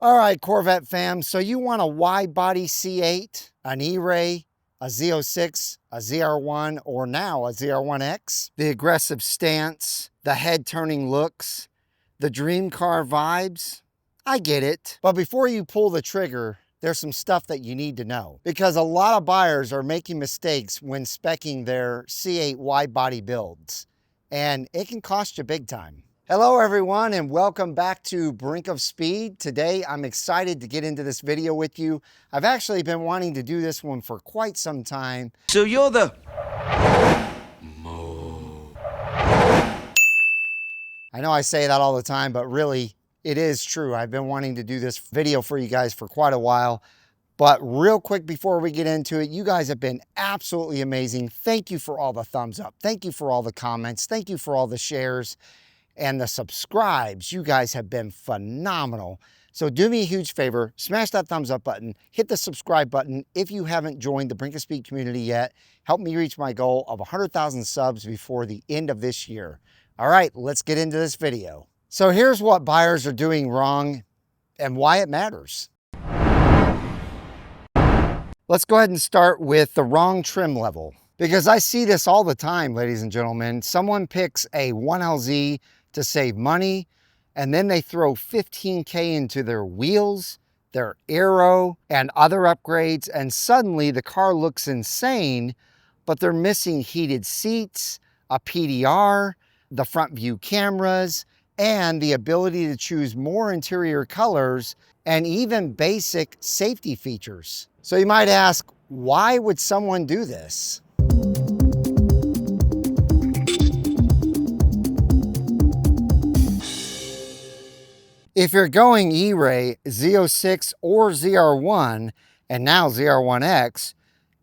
All right, Corvette fam, so you want a Widebody C8, an E-Ray, a Z06, a ZR1, or now a ZR1X? The aggressive stance, the head-turning looks, the dream car vibes? I get it. But before you pull the trigger, there's some stuff that you need to know. Because a lot of buyers are making mistakes when spec'ing their C8 widebody builds. And it can cost you big time. Hello everyone, and welcome back to Brink of Speed. Today I'm excited to get into this video with you. I've actually been wanting to do this one for quite some time. So you're the... I know I say that all the time, but really it is true. I've been wanting to do this video for you guys for quite a while. But real quick before we get into it, you guys have been absolutely amazing. Thank you for all the thumbs up. Thank you for all the comments. Thank you for all the shares and the subscribes. You guys have been phenomenal. So do me a huge favor, smash that thumbs up button, hit the subscribe button if you haven't joined the Brink of Speed community yet. Help me reach my goal of 100,000 subs before the end of this year. All right, let's get into this video. So here's what buyers are doing wrong and why it matters. Let's go ahead and start with the wrong trim level, because I see this all the time, ladies and gentlemen. Someone picks a 1LZ to save money, and then they throw 15K into their wheels, their aero, and other upgrades, and suddenly the car looks insane, but they're missing heated seats, a PDR, the front view cameras, and the ability to choose more interior colors, and even basic safety features. So you might ask, why would someone do this? If you're going E-Ray, Z06, or ZR1, and now ZR1X,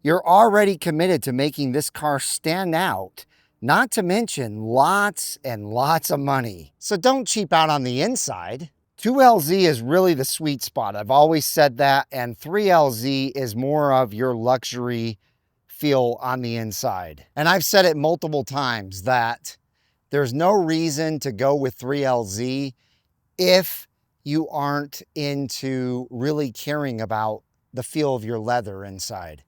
you're already committed to making this car stand out, not to mention lots and lots of money. So don't cheap out on the inside. 2LZ is really the sweet spot. I've always said that, and 3LZ is more of your luxury feel on the inside. And I've said it multiple times that there's no reason to go with 3LZ if you aren't into really caring about the feel of your leather inside.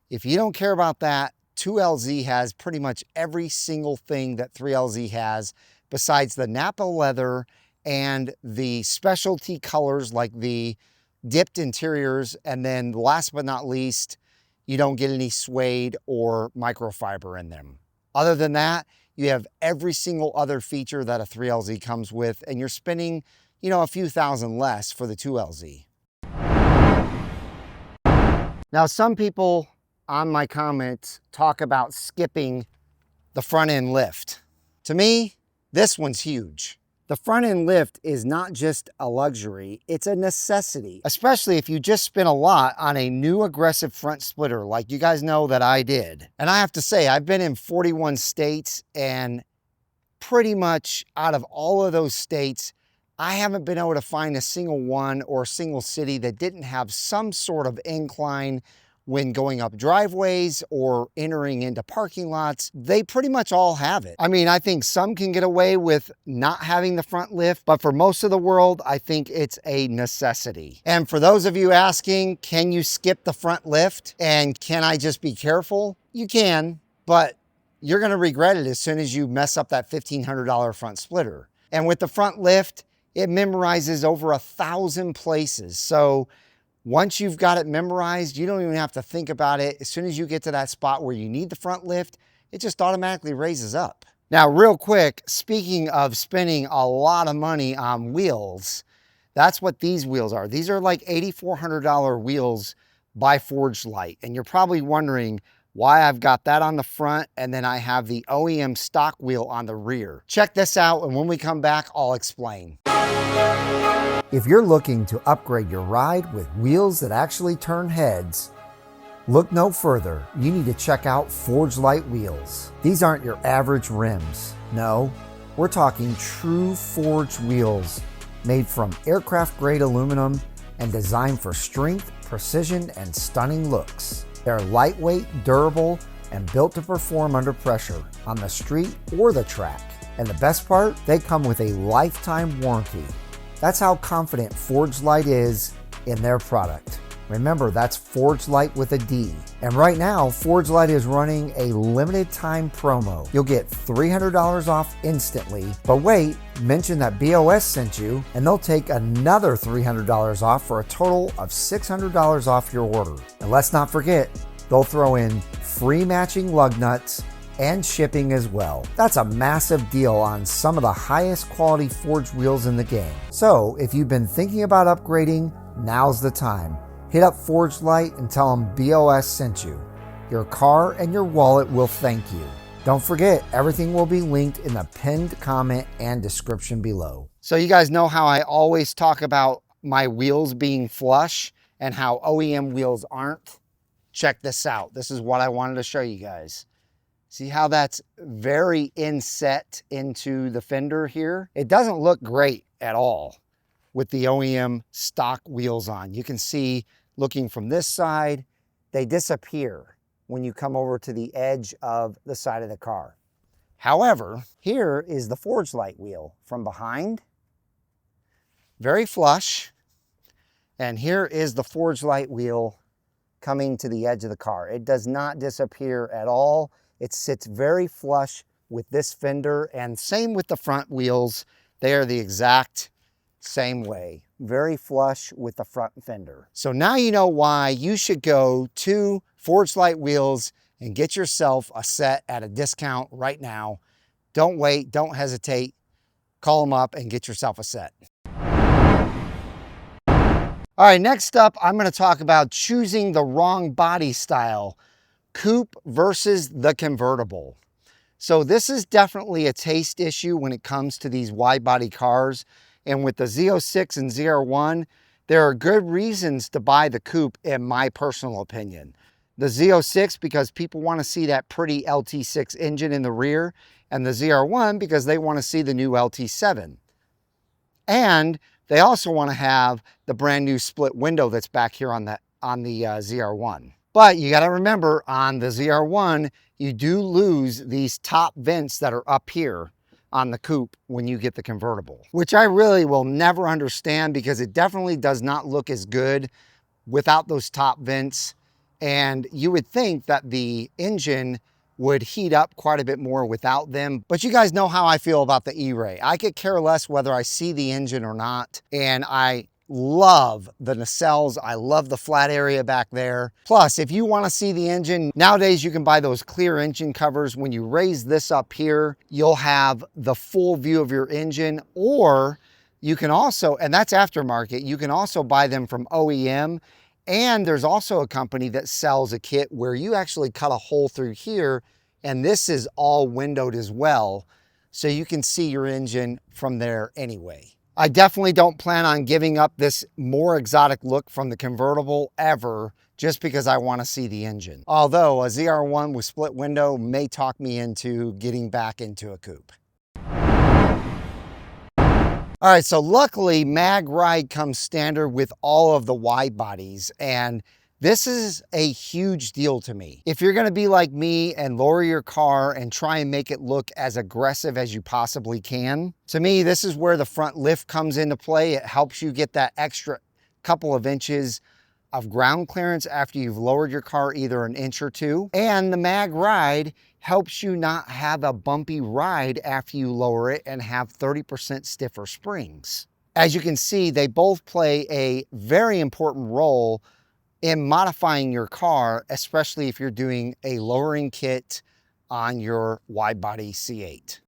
If you don't care about that, 2LZ has pretty much every single thing that 3LZ has, besides the Napa leather and the specialty colors like the dipped interiors. And then last but not least, you don't get any suede or microfiber in them. Other than that, you have every single other feature that a 3LZ comes with, and you're spending, you know, a few thousand less for the 2LZ. Now, some people on my comments talk about skipping the front end lift. To me, this one's huge. The front end lift is not just a luxury, it's a necessity, especially if you just spent a lot on a new aggressive front splitter like you guys know that I did. And I have to say, I've been in 41 states, and pretty much out of all of those states, I haven't been able to find a single one or a single city that didn't have some sort of incline when going up driveways or entering into parking lots. They pretty much all have it. I mean, I think some can get away with not having the front lift, but for most of the world, I think it's a necessity. And for those of you asking, can you skip the front lift and can I just be careful? You can, but you're gonna regret it as soon as you mess up that $1,500 front splitter. And with the front lift, it memorizes over 1,000 places. So once you've got it memorized, you don't even have to think about it. As soon as you get to that spot where you need the front lift, it just automatically raises up. Now, real quick, speaking of spending a lot of money on wheels, that's what these wheels are. These are like $8,400 wheels by Forged Light. And you're probably wondering why I've got that on the front and then I have the OEM stock wheel on the rear. Check this out, and when we come back, I'll explain. If you're looking to upgrade your ride with wheels that actually turn heads, look no further. You need to check out Forged Light wheels. These aren't your average rims. No, we're talking true forged wheels made from aircraft grade aluminum and designed for strength, precision, and stunning looks. They're lightweight, durable, and built to perform under pressure on the street or the track. And the best part, they come with a lifetime warranty. That's how confident Forged Light is in their product. Remember, that's Forged Light with a D. And right now, Forged Light is running a limited time promo. You'll get $300 off instantly, but wait, mention that BOS sent you and they'll take another $300 off for a total of $600 off your order. And let's not forget, they'll throw in free matching lug nuts and shipping as well. That's a massive deal on some of the highest quality forged wheels in the game. So if you've been thinking about upgrading, now's the time. Hit up Forged Light and tell them BOS sent you. Your car and your wallet will thank you. Don't forget, everything will be linked in the pinned comment and description below. So you guys know how I always talk about my wheels being flush and how OEM wheels aren't? Check this out. This is what I wanted to show you guys. See how that's very inset into the fender here? It doesn't look great at all with the OEM stock wheels on. You can see, looking from this side, they disappear when you come over to the edge of the side of the car. However, here is the Forged Light wheel from behind, very flush. And here is the Forged Light wheel coming to the edge of the car. It does not disappear at all. It sits very flush with this fender, and same with the front wheels. They are the exact same way, very flush with the front fender. So now you know why you should go to Forged Light Wheels and get yourself a set at a discount right now. Don't wait, don't hesitate. Call them up and get yourself a set. All right, next up, I'm going to talk about choosing the wrong body style, coupe versus the convertible. So this is definitely a taste issue when it comes to these wide body cars. And with the Z06 and ZR1, there are good reasons to buy the coupe in my personal opinion. The Z06 because people want to see that pretty LT6 engine in the rear, and the ZR1 because they want to see the new LT7. And they also want to have the brand new split window that's back here on the ZR1. But you got to remember, on the ZR1, you do lose these top vents that are up here on the coupe when you get the convertible, which I really will never understand because it definitely does not look as good without those top vents. And you would think that the engine would heat up quite a bit more without them. But you guys know how I feel about the E-Ray. I could care less whether I see the engine or not. And I love the nacelles. I love the flat area back there. Plus, if you want to see the engine, nowadays you can buy those clear engine covers. When you raise this up here, you'll have the full view of your engine. Or you can also, and that's aftermarket, you can also buy them from OEM. And there's also a company that sells a kit where you actually cut a hole through here, and this is all windowed as well, so you can see your engine from there anyway. I definitely don't plan on giving up this more exotic look from the convertible ever, just because I want to see the engine. Although a ZR1 with split window may talk me into getting back into a coupe. All right, so luckily Magride comes standard with all of the wide bodies, and this is a huge deal to me. If you're gonna be like me and lower your car and try and make it look as aggressive as you possibly can, to me, this is where the front lift comes into play. It helps you get that extra couple of inches of ground clearance after you've lowered your car either an inch or two. And the Magride helps you not have a bumpy ride after you lower it and have 30% stiffer springs. As you can see, they both play a very important role in modifying your car, especially if you're doing a lowering kit on your Widebody C8.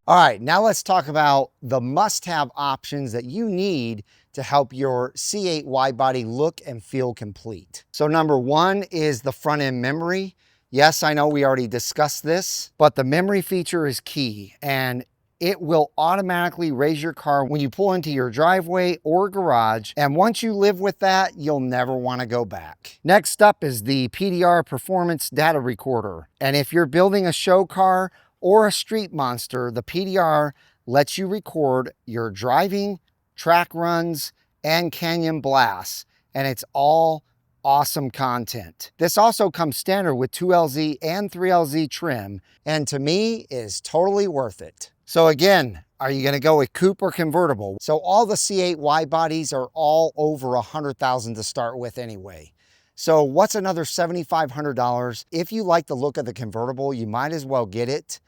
All right, now let's talk about the must-have options that you need to help your C8 widebody look and feel complete. So number one is the front end memory. Yes, I know we already discussed this, but the memory feature is key, and it will automatically raise your car when you pull into your driveway or garage. And once you live with that, you'll never want to go back. Next up is the PDR Performance Data Recorder. And if you're building a show car or a street monster, the PDR lets you record your driving, track runs, and canyon blasts. And it's all awesome content. This also comes standard with 2LZ and 3LZ trim, and to me is totally worth it. So again, are you gonna go with coupe or convertible? So all the C8 wide bodies are all over $100,000 to start with anyway. So what's another $7,500? If you like the look of the convertible, you might as well get it.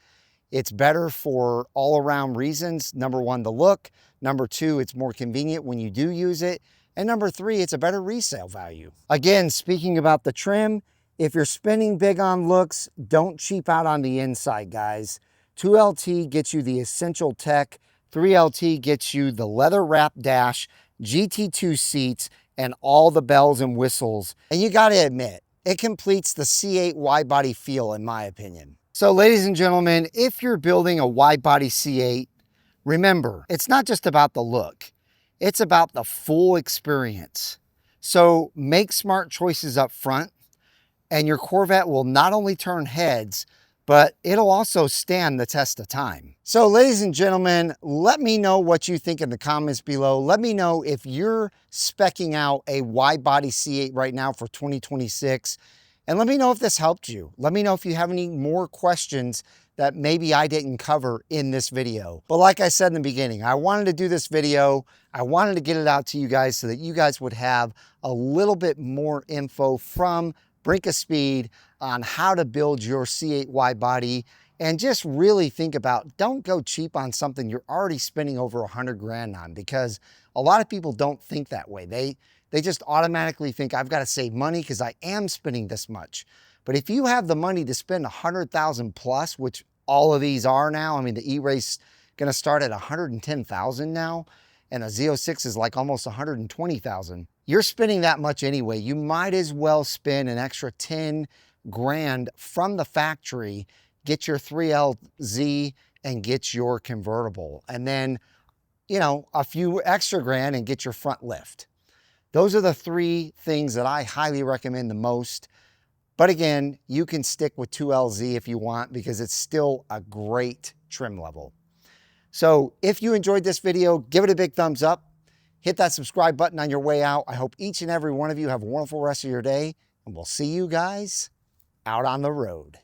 It's better for all around reasons. Number one, the look. Number two, it's more convenient when you do use it. And number three, it's a better resale value. Again, speaking about the trim, if you're spending big on looks, don't cheap out on the inside, guys. 2LT gets you the essential tech. 3LT gets you the leather wrap dash, GT2 seats, and all the bells and whistles. And you gotta admit, it completes the C8 wide body feel in my opinion. So ladies and gentlemen, if you're building a wide body C8, remember, it's not just about the look, it's about the full experience. So make smart choices up front, and your Corvette will not only turn heads, but it'll also stand the test of time. So ladies and gentlemen, let me know what you think in the comments below. Let me know if you're spec'ing out a wide body C8 right now for 2026. And let me know if this helped you. Let me know if you have any more questions that maybe I didn't cover in this video. But like I said in the beginning, I wanted to do this video. I wanted to get it out to you guys so that you guys would have a little bit more info from Brink of Speed on how to build your C8 wide body, and just really think about, don't go cheap on something you're already spending over 100 grand on, because a lot of people don't think that way. They just automatically think, I've got to save money because I am spending this much. But if you have the money to spend 100,000 plus, which all of these are now, I mean, the E-Race going to start at 110,000 now, and a Z06 is like almost 120,000. You're spending that much anyway. You might as well spend an extra 10 grand from the factory, get your 3LZ and get your convertible. And then, you know, a few extra grand and get your front lift. Those are the three things that I highly recommend the most. But again, you can stick with 2LZ if you want, because it's still a great trim level. So if you enjoyed this video, give it a big thumbs up. Hit that subscribe button on your way out. I hope each and every one of you have a wonderful rest of your day, and we'll see you guys out on the road.